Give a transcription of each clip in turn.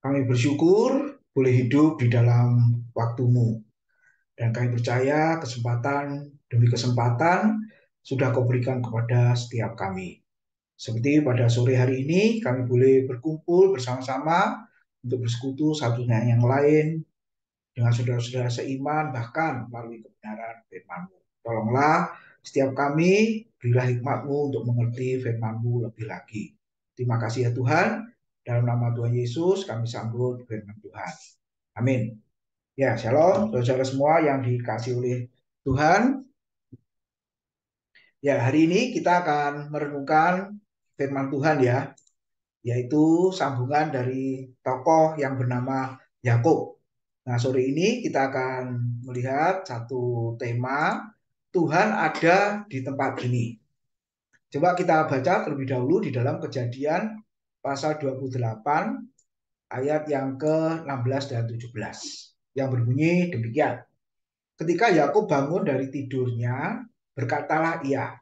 Kami bersyukur boleh hidup di dalam waktu-Mu. Dan kami percaya kesempatan demi kesempatan sudah Kau berikan kepada setiap kami. Seperti pada sore hari ini kami boleh berkumpul bersama-sama untuk bersekutu satu dengan yang lain dengan saudara-saudara seiman bahkan melalui kebenaran firman-Mu. Tolonglah setiap kami, berilah hikmat-Mu untuk mengerti firman-Mu lebih lagi. Terima kasih ya Tuhan. Dalam nama Tuhan Yesus kami sambut firman Tuhan. Amin. Ya, shalom saudara-saudara semua yang dikasih oleh Tuhan. Ya, hari ini kita akan merenungkan firman Tuhan ya, yaitu sambungan dari tokoh yang bernama Yakub. Nah, sore ini kita akan melihat satu tema, Tuhan ada di tempat ini. Coba kita baca terlebih dahulu di dalam Kejadian pasal 28 ayat yang ke-16 dan 17 yang berbunyi demikian. Ketika Yakub bangun dari tidurnya, berkatalah ia,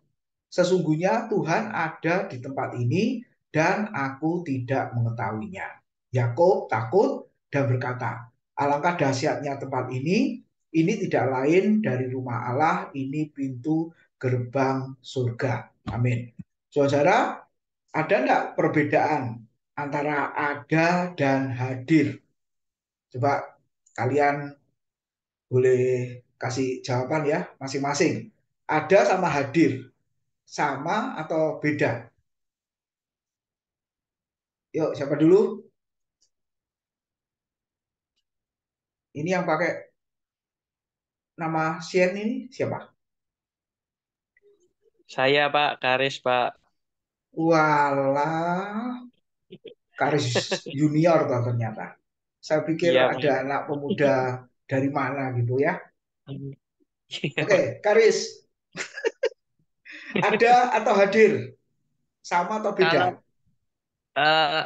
sesungguhnya Tuhan ada di tempat ini dan aku tidak mengetahuinya. Yakub takut dan berkata, alangkah dahsyatnya tempat ini tidak lain dari rumah Allah, ini pintu gerbang surga. Amin. Saudara, ada enggak perbedaan antara ada dan hadir? Coba kalian boleh kasih jawaban ya masing-masing. Ada sama hadir, sama atau beda? Yuk, siapa dulu? Ini yang pakai nama Sien ini siapa? Saya Pak Karis Pak. Walah, Karis Junior toh ternyata. Saya pikir Iya ada Pak. anak pemuda dari mana gitu ya. Iya Pak. Oke, Karis, ada atau hadir? Sama atau Kalau beda?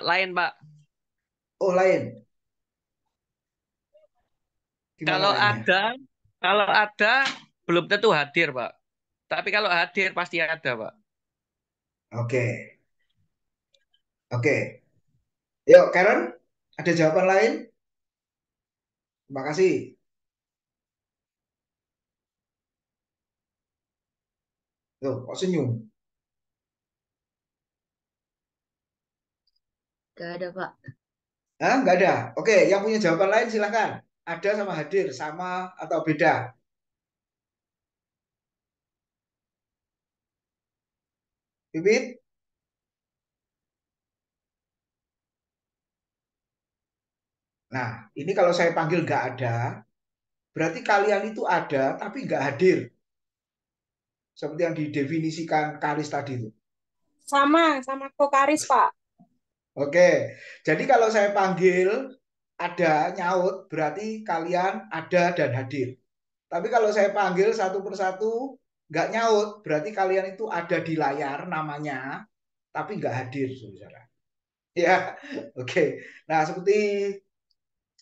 lain Pak. Oh, lain. Gimana Kalau lainnya? ada, kalau ada belum tentu hadir Pak. Tapi kalau hadir pasti ada Pak. Oke, oke. Yuk, Karen, ada jawaban lain? Terima kasih. Tuh, kok senyum? Gak ada, Pak. Hah, nggak ada. Oke, yang punya jawaban lain silahkan. Ada sama hadir, sama atau beda? Pipit? Nah, ini kalau saya panggil nggak ada, berarti kalian itu ada tapi nggak hadir. Seperti yang didefinisikan Karis tadi itu. Sama Kokaris, Pak. Oke, jadi kalau saya panggil ada nyaut, berarti kalian ada dan hadir. Tapi kalau saya panggil satu persatu nggak nyaut, berarti kalian itu ada di layar namanya, tapi nggak hadir, saudara. Ya, oke. Nah, seperti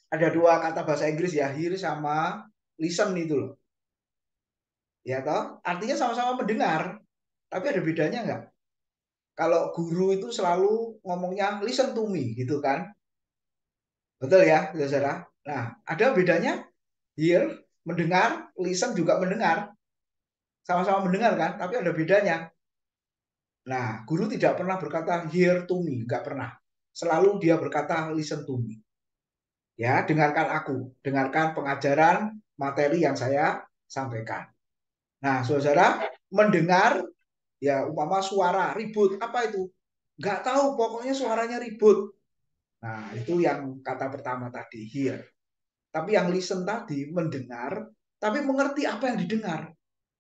ada dua kata bahasa Inggris ya, hear sama listen itu loh. Ya toh, artinya sama-sama mendengar, tapi ada bedanya nggak? Kalau guru itu selalu ngomongnya listen to me gitu kan. Betul ya, saudara? Nah, ada bedanya hear, mendengar, listen juga mendengar. Sama-sama mendengar kan, tapi ada bedanya. Nah, guru tidak pernah berkata hear to me, nggak pernah. Selalu dia berkata listen to me. Ya, dengarkan aku, dengarkan pengajaran materi yang saya sampaikan. Nah, saudara, mendengar ya umpama suara ribut, apa itu? Nggak tahu, pokoknya suaranya ribut. Nah, itu yang kata pertama tadi, hear. Tapi yang listen tadi, mendengar, tapi mengerti apa yang didengar.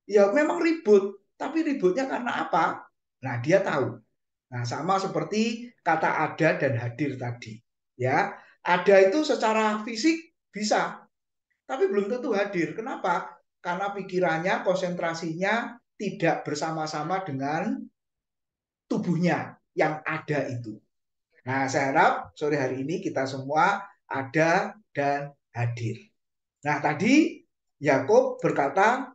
Ya memang ribut, tapi ributnya karena apa? Nah, dia tahu. Nah, sama seperti kata ada dan hadir tadi. Ya, ada itu secara fisik bisa, tapi belum tentu hadir. Kenapa? Karena pikirannya, konsentrasinya tidak bersama-sama dengan tubuhnya yang ada itu. Nah, saya harap sore hari ini kita semua ada dan hadir. Nah, tadi Yakub berkata,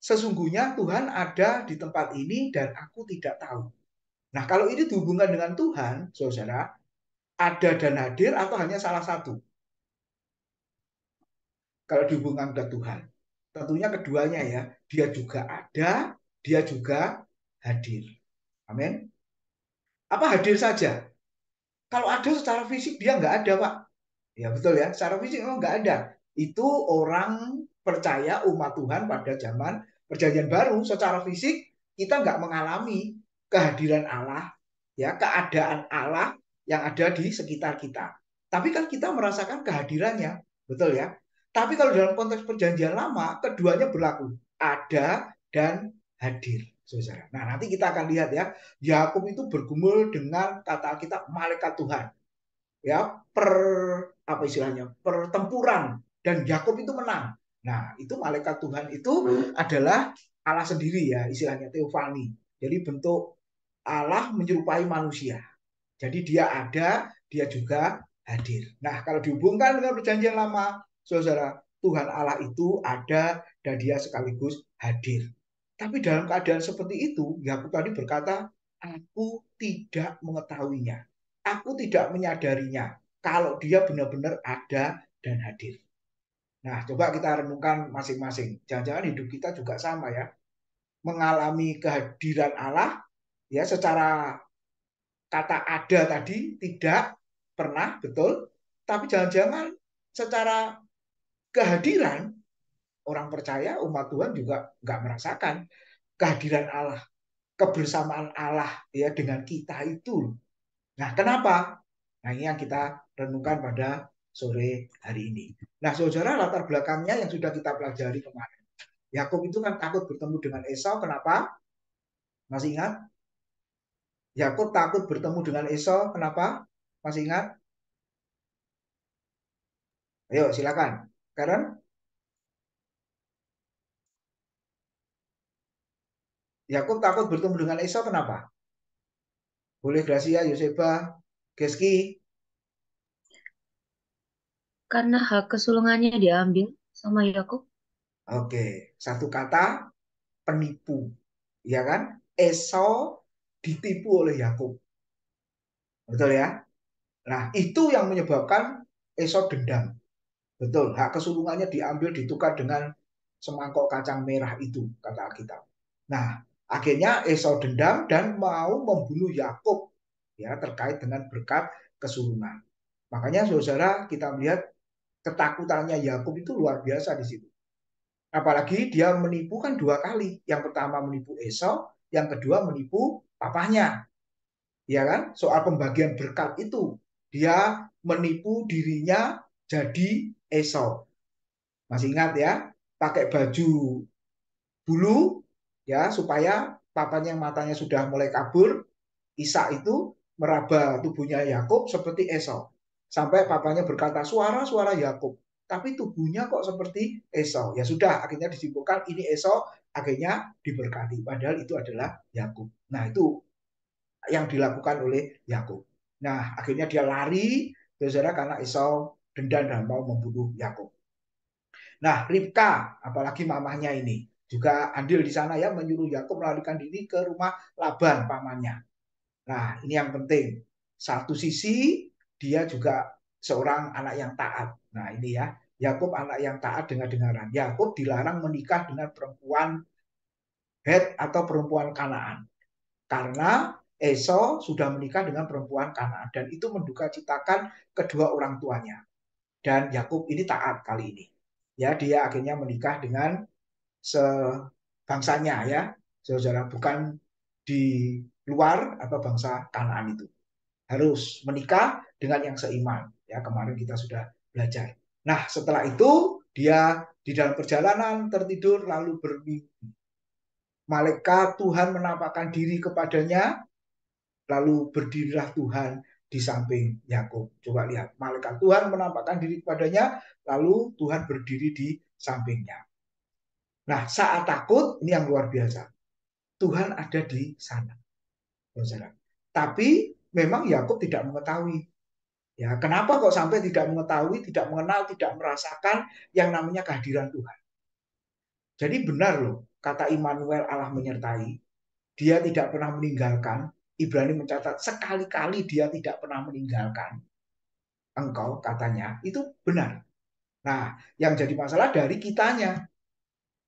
sesungguhnya Tuhan ada di tempat ini dan aku tidak tahu. Nah, kalau ini dihubungkan dengan Tuhan, saudara, ada dan hadir atau hanya salah satu kalau dihubungkan ke Tuhan? Tentunya keduanya ya. Dia juga ada, dia juga hadir. Amin. Apa hadir saja? Kalau ada secara fisik dia nggak ada, Pak. Ya betul ya, secara fisik memang nggak ada. Itu orang percaya umat Tuhan pada zaman Perjanjian Baru secara fisik kita nggak mengalami kehadiran Allah, ya keadaan Allah yang ada di sekitar kita. Tapi kan kita merasakan kehadirannya, betul ya. Tapi kalau dalam konteks Perjanjian Lama, keduanya berlaku, ada dan hadir, saudara. Nah nanti kita akan lihat ya, Yakub itu bergumul dengan kata kita malaikat Tuhan ya apa istilahnya pertempuran dan Yakub itu menang. Nah itu malaikat Tuhan itu adalah Allah sendiri ya istilahnya teofani. Jadi bentuk Allah menyerupai manusia. Jadi dia ada, dia juga hadir. Nah kalau dihubungkan dengan perjanjian lama, saudara, Tuhan Allah itu ada dan dia sekaligus hadir. Tapi dalam keadaan seperti itu, Yakub tadi berkata, aku tidak mengetahuinya. Aku tidak menyadarinya kalau dia benar-benar ada dan hadir. Nah, coba kita renungkan masing-masing. Jangan-jangan hidup kita juga sama ya. Mengalami kehadiran Allah ya secara kata ada tadi tidak pernah betul, tapi jangan-jangan secara kehadiran orang percaya umat Tuhan juga nggak merasakan kehadiran Allah, kebersamaan Allah ya dengan kita itu. Nah, kenapa? Nah, ini yang kita renungkan pada sore hari ini. Nah, saudara, latar belakangnya yang sudah kita pelajari kemarin. Yakub itu kan takut bertemu dengan Esau. Kenapa? Masih ingat? Yakub takut bertemu dengan Esau. Kenapa? Masih ingat? Ayo, silakan. Karen, Yakub takut bertemu dengan Esau. Kenapa? Boleh Gracia, Yoseba, Geski. Karena hak kesulungannya diambil sama Yakub. Oke, satu kata penipu, ya kan? Esau ditipu oleh Yakub, betul ya? Nah, itu yang menyebabkan Esau dendam. Betul, hak kesulungannya diambil ditukar dengan semangkok kacang merah itu, kata Alkitab. Nah, akhirnya Esau dendam dan mau membunuh Yakub ya terkait dengan berkat kesulungan. Makanya saudara kita melihat ketakutannya Yakub itu luar biasa di situ. Apalagi dia menipu kan dua kali. Yang pertama menipu Esau, yang kedua menipu papahnya. Ya kan? Soal pembagian berkat itu. Dia menipu dirinya jadi Esau. Masih ingat ya? Pakai baju bulu ya supaya papanya yang matanya sudah mulai kabur, Ishak itu meraba tubuhnya Yakub seperti Esau. Sampai papanya berkata suara-suara Yakub, tapi tubuhnya kok seperti Esau. Ya sudah, akhirnya disimpulkan ini Esau, akhirnya diberkati. Padahal itu adalah Yakub. Nah, itu yang dilakukan oleh Yakub. Nah, akhirnya dia lari, saudara, karena Esau dendam dan mau membunuh Yakub. Nah, Ribka, apalagi mamahnya ini, juga andil di sana ya, menyuruh Yakub melarikan diri ke rumah Laban, pamannya. Nah, ini yang penting. Satu sisi, dia juga seorang anak yang taat. Nah, ini ya, Yakub anak yang taat dengan dengaran. Yakub dilarang menikah dengan perempuan Het atau perempuan Kanaan. Karena Esau sudah menikah dengan perempuan Kanaan. Dan itu menduka citakan kedua orang tuanya. Dan Yakub ini taat kali ini. Ya, dia akhirnya menikah dengan sebangsanya ya, saudara, bukan di luar atau bangsa Kanaan itu. Harus menikah dengan yang seiman. Ya, kemarin kita sudah belajar. Nah, setelah itu dia di dalam perjalanan tertidur lalu bermimpi. Malaikat Tuhan menampakkan diri kepadanya, lalu berdirilah Tuhan di samping Yakub. Coba lihat, malaikat Tuhan menampakkan diri kepadanya, lalu Tuhan berdiri di sampingnya. Nah, saat takut ini yang luar biasa. Tuhan ada di sana, saudara. Tapi memang Yakub tidak mengetahui. Ya, kenapa kok sampai tidak mengetahui, tidak mengenal, tidak merasakan yang namanya kehadiran Tuhan? Jadi benar loh, kata Immanuel Allah menyertai. Dia tidak pernah meninggalkan. Ibrani mencatat sekali-kali dia tidak pernah meninggalkan. engkau katanya itu benar. Nah, yang jadi masalah dari kitanya.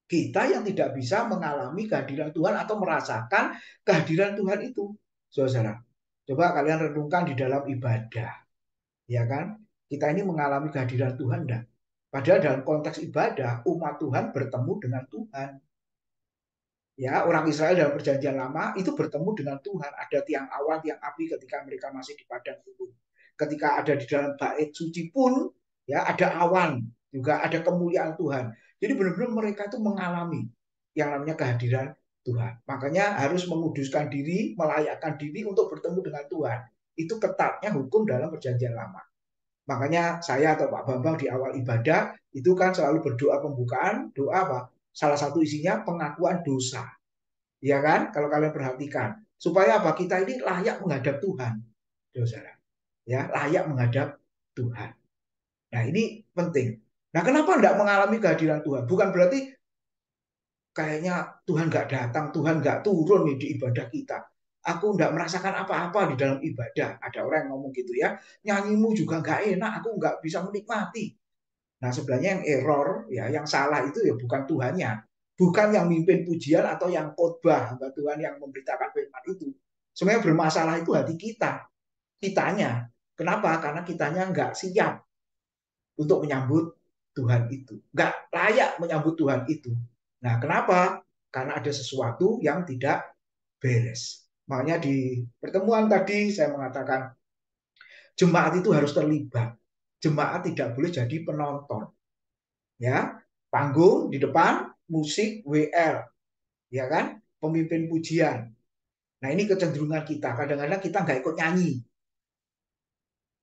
Kita yang tidak bisa mengalami kehadiran Tuhan atau merasakan kehadiran Tuhan itu. Saudara, coba kalian renungkan di dalam ibadah, ya kan? Kita ini mengalami kehadiran Tuhan enggak? Padahal dalam konteks ibadah, umat Tuhan bertemu dengan Tuhan. Ya, orang Israel dalam perjanjian lama itu bertemu dengan Tuhan. Ada tiang awan, tiang api ketika mereka masih di padang gurun. Ketika ada di dalam bait suci pun, ya ada awan, juga ada kemuliaan Tuhan. Jadi benar-benar mereka itu mengalami yang namanya kehadiran Tuhan. Makanya harus menguduskan diri, melayakkan diri untuk bertemu dengan Tuhan. Itu ketatnya hukum dalam perjanjian lama. Makanya saya atau Pak Bambang di awal ibadah itu kan selalu berdoa pembukaan, doa apa? Salah satu isinya pengakuan dosa. Ya kan? Kalau kalian perhatikan. Supaya apa? Kita ini layak menghadap Tuhan. Saudara. Ya, layak menghadap Tuhan. Nah, ini penting. Nah, kenapa enggak mengalami kehadiran Tuhan? Bukan berarti kayaknya Tuhan nggak datang, Tuhan nggak turun nih di ibadah kita. Aku nggak merasakan apa-apa di dalam ibadah. Ada orang yang ngomong gitu ya, nyanyimu juga nggak enak, aku nggak bisa menikmati. Nah, sebenarnya yang error, ya, yang salah itu ya bukan Tuhannya, bukan yang mimpin pujian atau yang khotbah hamba Tuhan yang memberitakan firman itu. Sebenarnya bermasalah itu hati kita, kitanya. Kenapa? Karena kitanya nggak siap untuk menyambut Tuhan itu, nggak layak menyambut Tuhan itu. Nah, kenapa? Karena ada sesuatu yang tidak beres. Makanya di pertemuan tadi saya mengatakan jemaat itu harus terlibat. Jemaat tidak boleh jadi penonton. Ya, panggung di depan, musik, WL, ya kan? Pemimpin pujian. Nah, ini kecenderungan kita. Kadang-kadang kita nggak ikut nyanyi.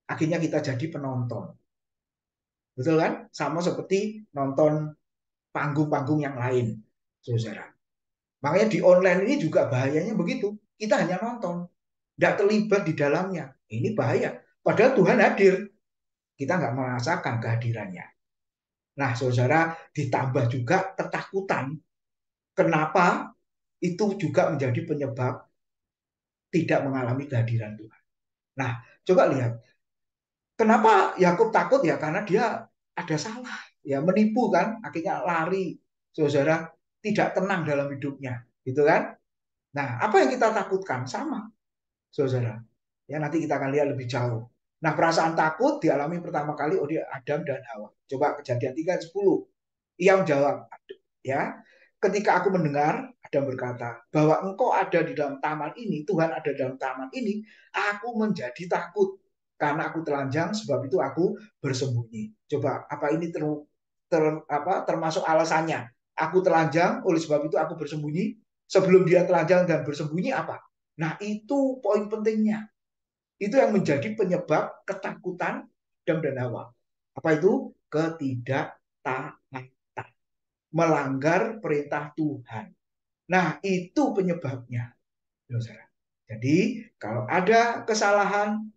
Akhirnya kita jadi penonton. Betul kan? Sama seperti nonton panggung-panggung yang lain, saudara. Makanya di online ini juga bahayanya begitu. Kita hanya nonton, tidak terlibat di dalamnya. Ini bahaya. Padahal Tuhan hadir, kita nggak merasakan kehadirannya. Nah, saudara, ditambah juga ketakutan. Kenapa? Itu juga menjadi penyebab tidak mengalami kehadiran Tuhan. Nah, coba lihat. Kenapa Yakub takut ya? Karena dia ada salah. Ya, menipu kan, akhirnya lari. Saudara, tidak tenang dalam hidupnya. Gitu kan? Nah, apa yang kita takutkan? Sama, saudara. Ya, nanti kita akan lihat lebih jauh. Nah, perasaan takut dialami pertama kali oleh Adam dan Hawa. Coba Kejadian 3:10. Ia menjawab, ya, ketika aku mendengar, Adam berkata, bahwa engkau ada di dalam taman ini, Tuhan ada dalam taman ini, aku menjadi takut. Karena aku telanjang, sebab itu aku bersembunyi. Coba, apa ini termasuk alasannya? Aku telanjang, oleh sebab itu aku bersembunyi. Sebelum dia telanjang dan bersembunyi apa? Nah, itu poin pentingnya. Itu yang menjadi penyebab ketakutan Adam dan Hawa. Apa itu? Ketidaktaatan. Melanggar perintah Tuhan. Nah, itu penyebabnya. Jadi, kalau ada kesalahan,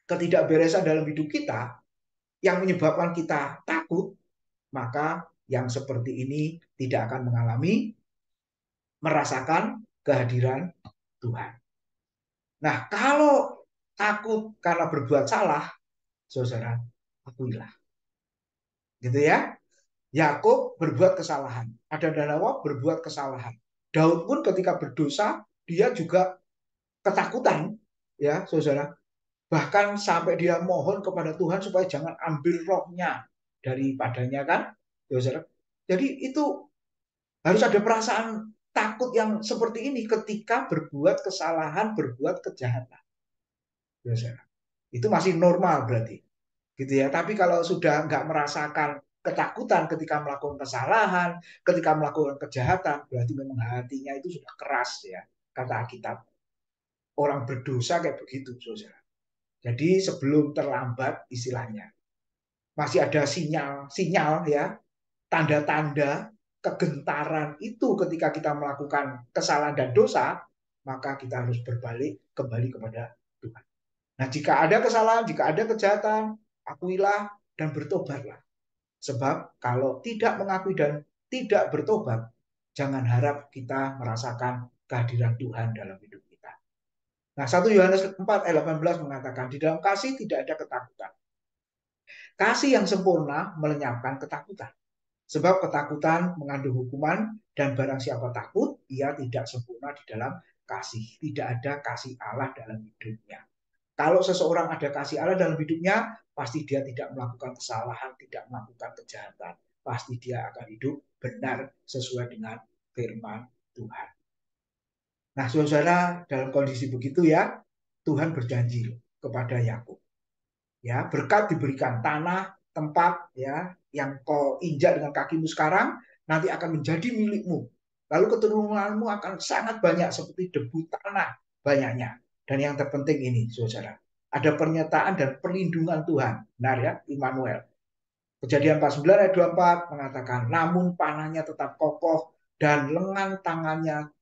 ketidakberesan dalam hidup kita yang menyebabkan kita takut, maka yang seperti ini tidak akan mengalami, merasakan kehadiran Tuhan. Nah, kalau takut karena berbuat salah, saudara, akuilah. Gitu ya. Yakub berbuat kesalahan. Adam dan Hawa berbuat kesalahan. Daud pun ketika berdosa, dia juga ketakutan, ya, saudara. Bahkan sampai dia mohon kepada Tuhan supaya jangan ambil rohnya daripadanya kan, saudara. Jadi itu harus ada perasaan takut yang seperti ini ketika berbuat kesalahan, berbuat kejahatan, saudara. Itu masih normal berarti. Gitu ya. Tapi kalau sudah nggak merasakan ketakutan ketika melakukan kesalahan, ketika melakukan kejahatan, berarti memang hatinya itu sudah keras ya, kata Alkitab. Orang berdosa kayak begitu, saudara. Jadi sebelum terlambat istilahnya, masih ada sinyal-sinyal ya, tanda-tanda kegentaran itu ketika kita melakukan kesalahan dan dosa, maka kita harus berbalik kembali kepada Tuhan. Nah, jika ada kesalahan, jika ada kejahatan, akuilah dan bertobatlah. Sebab kalau tidak mengakui dan tidak bertobat, jangan harap kita merasakan kehadiran Tuhan dalam hidup kita. Nah, 1 Yohanes 4 ayat 18 mengatakan, di dalam kasih tidak ada ketakutan. Kasih yang sempurna melenyapkan ketakutan. Sebab ketakutan mengandung hukuman dan barang siapa takut, ia tidak sempurna di dalam kasih. Tidak ada kasih Allah dalam hidupnya. Kalau seseorang ada kasih Allah dalam hidupnya, pasti dia tidak melakukan kesalahan, tidak melakukan kejahatan. Pasti dia akan hidup benar sesuai dengan firman Tuhan. Nah, saudara, dalam kondisi begitu ya, Tuhan berjanji kepada Yakub. Ya, berkat diberikan tanah, tempat ya yang kau injak dengan kakimu sekarang nanti akan menjadi milikmu. Lalu keturunanmu akan sangat banyak seperti debu tanah banyaknya. Dan yang terpenting ini, saudara, ada pernyataan dan perlindungan Tuhan. Benar ya, Immanuel. Kejadian 49 ayat 24 mengatakan, namun panahnya tetap kokoh dan lengan tangannya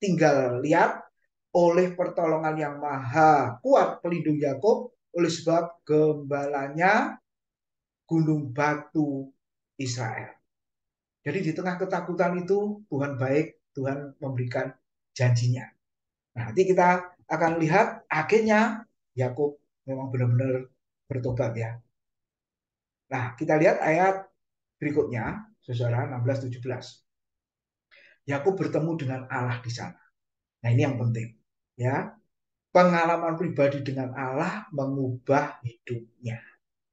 tinggal lihat oleh pertolongan yang maha kuat pelindung Yakub, oleh sebab gembalanya gunung batu Israel. Jadi di tengah ketakutan itu Tuhan baik, Tuhan memberikan janjinya. Nah, nanti kita akan lihat akhirnya Yakub memang benar-benar bertobat ya. Nah, kita lihat ayat berikutnya, saudara 16-17. Yakub bertemu dengan Allah di sana. Nah, ini yang penting ya. Pengalaman pribadi dengan Allah mengubah hidupnya.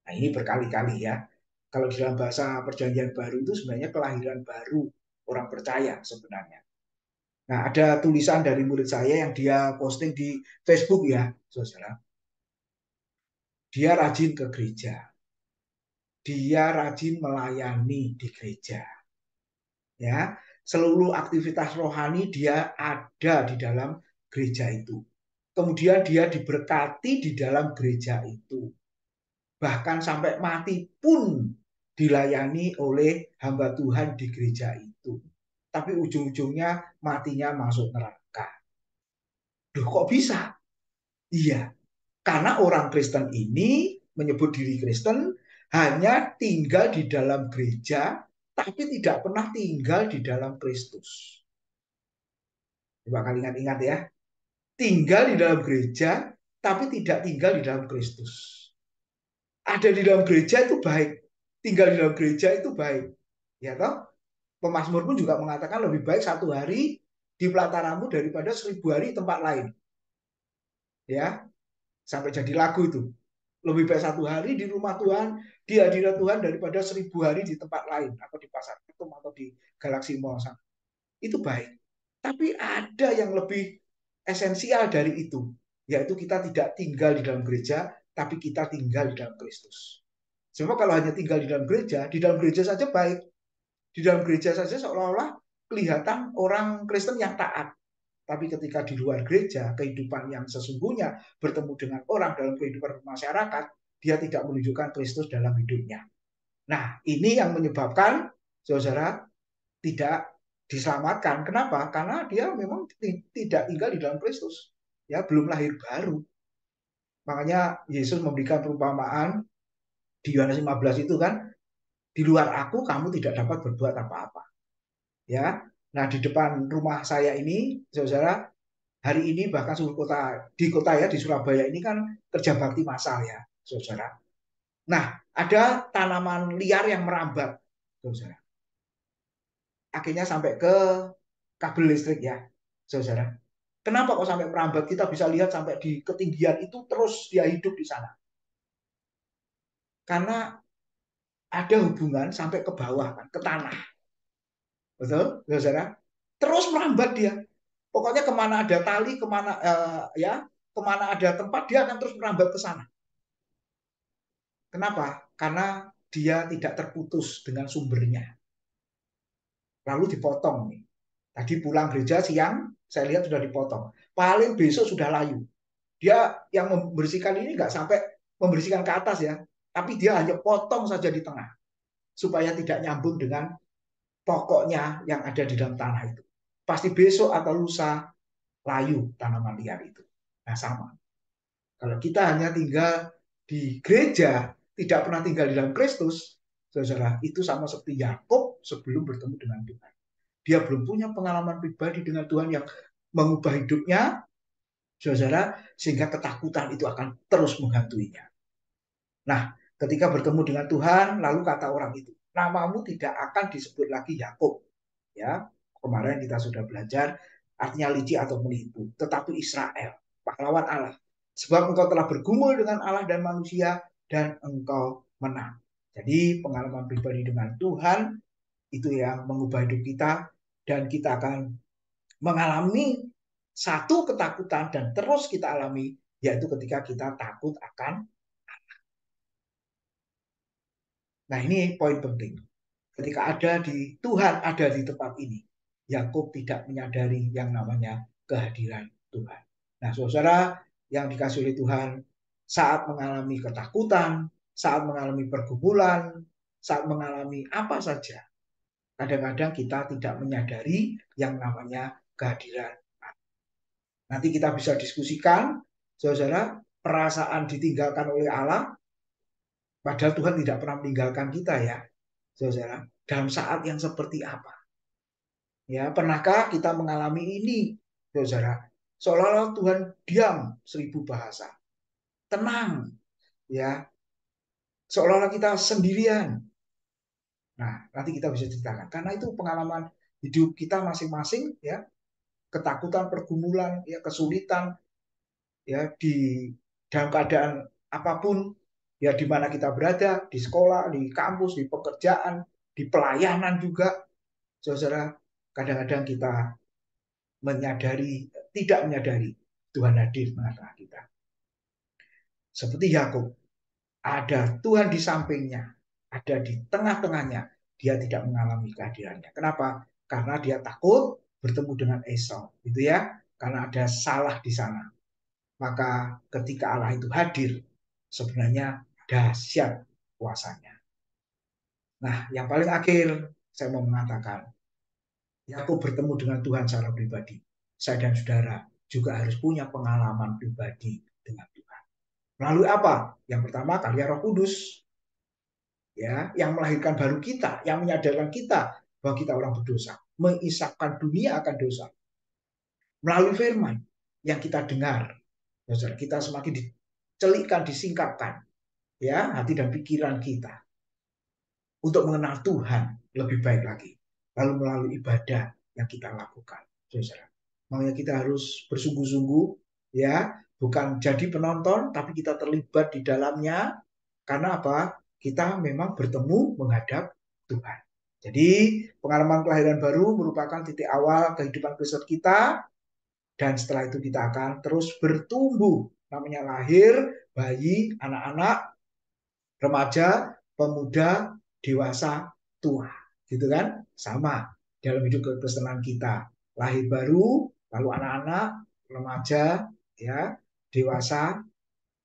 Nah, ini berkali-kali ya. Kalau di dalam bahasa Perjanjian Baru itu sebenarnya kelahiran baru orang percaya sebenarnya. Nah, ada tulisan dari murid saya yang dia posting di Facebook ya, saudara. Dia rajin ke gereja. Dia rajin melayani di gereja. Ya, seluruh aktivitas rohani dia ada di dalam gereja itu. Kemudian dia diberkati di dalam gereja itu. Bahkan sampai mati pun dilayani oleh hamba Tuhan di gereja itu. Tapi ujung-ujungnya matinya masuk neraka. Duh, kok bisa? Iya, karena orang Kristen ini menyebut diri Kristen hanya tinggal di dalam gereja, tapi tidak pernah tinggal di dalam Kristus. Coba kalian ingat ya, tinggal di dalam gereja, tapi tidak tinggal di dalam Kristus. Ada di dalam gereja itu baik, tinggal di dalam gereja itu baik, ya toh. Pemazmur pun juga mengatakan lebih baik 1 hari di pelataranmu daripada 1000 hari di tempat lain, ya, sampai jadi lagu itu. Lebih baik 1 hari di rumah Tuhan, di hadirat Tuhan daripada 1000 hari di tempat lain atau di pasar ketum atau di Galaxy Mall sana. Itu baik. Tapi ada yang lebih esensial dari itu, yaitu kita tidak tinggal di dalam gereja, tapi kita tinggal di dalam Kristus. Sebab kalau hanya tinggal di dalam gereja saja baik. Di dalam gereja saja seolah-olah kelihatan orang Kristen yang taat. Tapi ketika di luar gereja, kehidupan yang sesungguhnya bertemu dengan orang dalam kehidupan masyarakat, dia tidak menunjukkan Kristus dalam hidupnya. Nah, ini yang menyebabkan saudara tidak diselamatkan. Kenapa? Karena dia memang tidak tinggal di dalam Kristus. Ya, belum lahir baru. Makanya Yesus memberikan perumpamaan di Yohanes 15 itu kan, di luar aku kamu tidak dapat berbuat apa-apa. Ya. Nah, di depan rumah saya ini, saudara, hari ini bahkan seluruh kota ya di Surabaya ini kan kerja bakti massal ya, saudara. Nah, ada tanaman liar yang merambat, saudara. Akhirnya sampai ke kabel listrik ya, saudara. Kenapa kok sampai merambat? Kita bisa lihat sampai di ketinggian itu terus dia hidup di sana. Karena ada hubungan sampai ke bawah kan, ke tanah. Betul, saudara? Terus merambat dia. Pokoknya kemana ada tali, kemana ada tempat dia akan terus merambat ke sana. Kenapa? Karena dia tidak terputus dengan sumbernya. Lalu dipotong nih. Tadi pulang gereja siang, saya lihat sudah dipotong. Paling besok sudah layu. Dia yang membersihkan ini nggak sampai membersihkan ke atas ya, tapi dia hanya potong saja di tengah supaya tidak nyambung dengan pokoknya yang ada di dalam tanah itu. Pasti besok atau lusa layu tanaman liar itu. Nah, sama. Kalau kita hanya tinggal di gereja, tidak pernah tinggal di dalam Kristus, saudara, itu sama seperti Yakub sebelum bertemu dengan Tuhan. Dia belum punya pengalaman pribadi dengan Tuhan yang mengubah hidupnya, saudara, sehingga ketakutan itu akan terus menghantuinya. Nah, ketika bertemu dengan Tuhan, lalu kata orang itu, namamu tidak akan disebut lagi Yakub. Ya, kemarin kita sudah belajar artinya licik atau menipu, tetapi Israel, pahlawan Allah. Sebab engkau telah bergumul dengan Allah dan manusia dan engkau menang. Jadi pengalaman pribadi dengan Tuhan itu yang mengubah hidup kita, dan kita akan mengalami satu ketakutan dan terus kita alami, yaitu ketika kita takut akan. Nah, ini poin penting. Ketika ada di Tuhan ada di tempat ini, Yakub tidak menyadari yang namanya kehadiran Tuhan. Nah, saudara yang dikasihi oleh Tuhan, saat mengalami ketakutan, saat mengalami pergumulan, saat mengalami apa saja, kadang-kadang kita tidak menyadari yang namanya kehadiran. Nanti kita bisa diskusikan, saudara, perasaan ditinggalkan oleh Allah, padahal Tuhan tidak pernah meninggalkan kita ya, saudara. Dalam saat yang seperti apa? Ya, pernahkah kita mengalami ini, saudara? Seolah-olah Tuhan diam 1000 bahasa, tenang, ya, seolah-olah kita sendirian. Nah, nanti kita bisa ceritakan, karena itu pengalaman hidup kita masing-masing, ya, ketakutan, pergumulan, ya, kesulitan, ya, di dalam keadaan apapun, ya, di mana kita berada, di sekolah, di kampus, di pekerjaan, di pelayanan juga, saudara, kadang-kadang kita tidak menyadari Tuhan hadir di tengah kita. Seperti Yakub, ada Tuhan di sampingnya, ada di tengah-tengahnya, dia tidak mengalami kehadirannya. Kenapa? Karena dia takut bertemu dengan Esau, gitu ya, karena ada salah di sana. Maka ketika Allah itu hadir, sebenarnya dahsyat kuasanya. Nah, yang paling akhir saya mau mengatakan, Yakub bertemu dengan Tuhan secara pribadi. Saya dan saudara juga harus punya pengalaman pribadi dengan Tuhan. Melalui apa? Yang pertama, karya Roh Kudus, ya, yang melahirkan baru kita, yang menyadarkan kita bahwa kita orang berdosa, mengisapkan dunia akan dosa. Melalui firman yang kita dengar, kita semakin dicelikkan, disingkapkan, ya, hati dan pikiran kita untuk mengenal Tuhan lebih baik lagi. Lalu melalui ibadah yang kita lakukan, saudara. Makanya kita harus bersungguh-sungguh, ya, bukan jadi penonton, tapi kita terlibat di dalamnya. Karena apa? Kita memang bertemu menghadap Tuhan. Jadi pengalaman kelahiran baru merupakan titik awal kehidupan Kristen kita, dan setelah itu kita akan terus bertumbuh. Namanya lahir, bayi, anak-anak, remaja, pemuda, dewasa, tua, gitu kan? Sama dalam hidup kekristenan kita, lahir baru, lalu anak-anak, remaja, ya, dewasa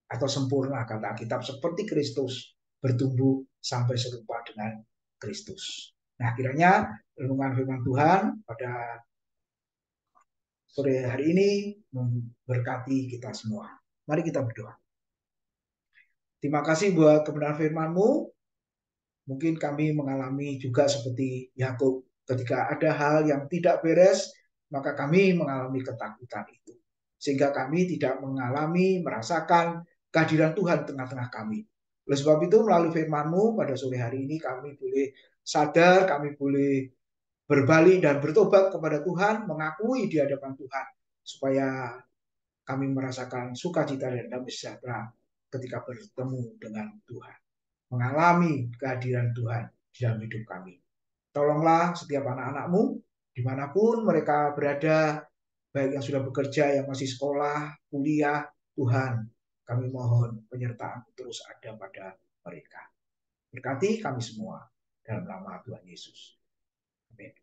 atau sempurna, kata Alkitab, seperti Kristus, bertumbuh sampai serupa dengan Kristus. Nah, kiranya renungan firman Tuhan pada sore hari ini memberkati kita semua. Mari kita berdoa. Terima kasih buat kebenaran firman-Mu. Mungkin kami mengalami juga seperti Yakub, ketika ada hal yang tidak beres, maka kami mengalami ketakutan itu. Sehingga kami tidak merasakan kehadiran Tuhan tengah-tengah kami. Oleh sebab itu, melalui firman-Mu pada sore hari ini, kami boleh sadar, kami boleh berbalik dan bertobat kepada Tuhan, mengakui di hadapan Tuhan, supaya kami merasakan sukacita dan damai sejahtera ketika bertemu dengan Tuhan, mengalami kehadiran Tuhan di dalam hidup kami. Tolonglah setiap anak-anak-Mu, dimanapun mereka berada, baik yang sudah bekerja, yang masih sekolah, kuliah, Tuhan, kami mohon penyertaan terus ada pada mereka. Berkati kami semua dalam nama Tuhan Yesus. Amin.